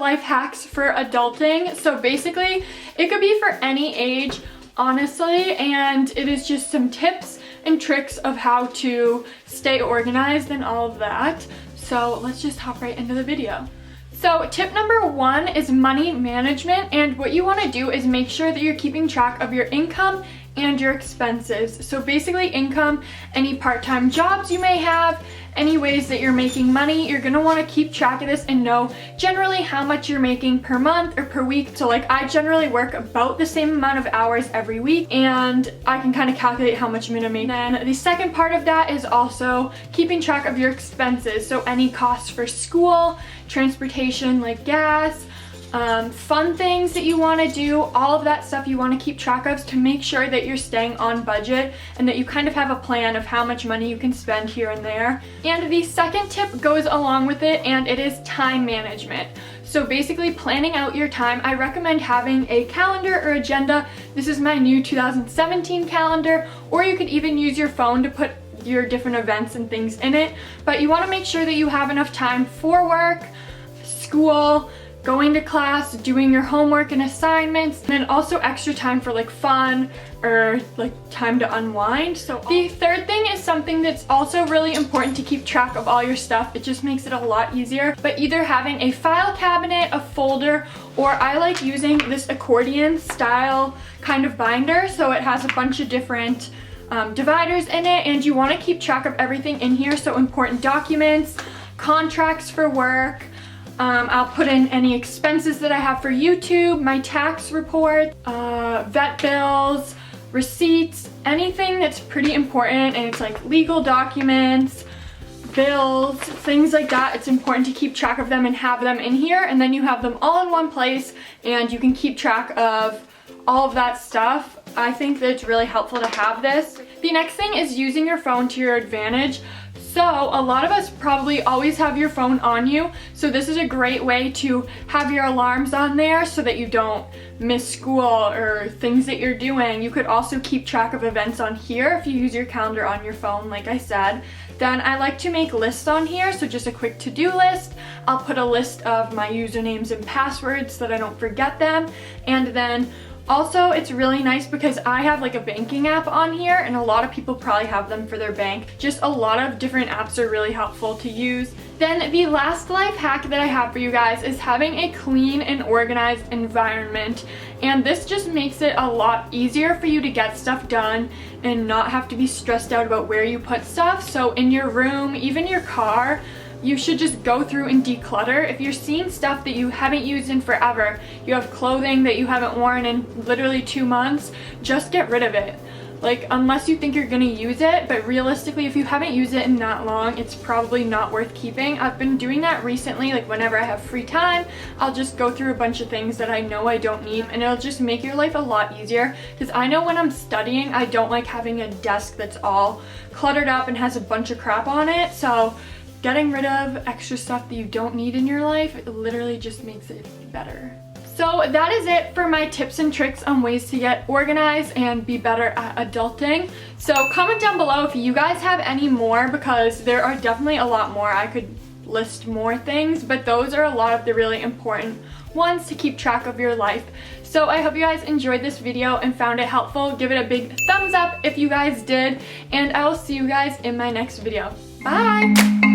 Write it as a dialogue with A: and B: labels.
A: life hacks for adulting. So basically, it could be for any age, honestly, and it is just some tips and tricks of how to stay organized and all of that. So let's just hop right into the video. So tip number 1 is money management, and what you want to do is make sure that you're keeping track of your income and your expenses. So basically income, any part-time jobs you may have, any ways that you're making money, you're gonna want to keep track of this and know generally how much you're making per month or per week. So like I generally work about the same amount of hours every week, and I can kind of calculate how much I'm gonna make. Then the second part of that is also keeping track of your expenses. So any costs for school, transportation like gas, fun things that you want to do, all of that stuff you want to keep track of to make sure that you're staying on budget and that you kind of have a plan of how much money you can spend here and there. And the second tip goes along with it, and it is time management. So basically planning out your time. I recommend having a calendar or agenda. This is my new 2017 calendar, or you could even use your phone to put your different events and things in it. But you want to make sure that you have enough time for work, school, going to class, doing your homework and assignments, and then also extra time for like fun or like time to unwind. So the third thing is something that's also really important to keep track of all your stuff. It just makes it a lot easier, but either having a file cabinet, a folder, or I like using this accordion style kind of binder. So it has a bunch of different dividers in it, and you want to keep track of everything in here. So important documents, contracts for work, I'll put in any expenses that I have for YouTube, my tax report, vet bills, receipts, anything that's pretty important, and it's like legal documents, bills, things like that. It's important to keep track of them and have them in here, and then you have them all in one place and you can keep track of all of that stuff. I think that it's really helpful to have this. The next thing is using your phone to your advantage. So a lot of us probably always have your phone on you, so this is a great way to have your alarms on there so that you don't miss school or things that you're doing. You could also keep track of events on here if you use your calendar on your phone, like I said. Then I like to make lists on here, so just a quick to-do list. I'll put a list of my usernames and passwords so that I don't forget them, and then also, it's really nice because I have like a banking app on here, and a lot of people probably have them for their bank. Just a lot of different apps are really helpful to use. Then the last life hack that I have for you guys is having a clean and organized environment. And this just makes it a lot easier for you to get stuff done and not have to be stressed out about where you put stuff. So in your room, even your car, you should just go through and declutter. If you're seeing stuff that you haven't used in forever, you have clothing that you haven't worn in literally 2 months, just get rid of it. Like, unless you think you're gonna use it, but realistically, if you haven't used it in that long, it's probably not worth keeping. I've been doing that recently, like whenever I have free time, I'll just go through a bunch of things that I know I don't need, and it'll just make your life a lot easier. Because I know when I'm studying, I don't like having a desk that's all cluttered up and has a bunch of crap on it, so getting rid of extra stuff that you don't need in your life, it literally just makes it better. So that is it for my tips and tricks on ways to get organized and be better at adulting. So comment down below if you guys have any more, because there are definitely a lot more. I could list more things, but those are a lot of the really important ones to keep track of your life. So I hope you guys enjoyed this video and found it helpful. Give it a big thumbs up if you guys did, and I will see you guys in my next video. Bye!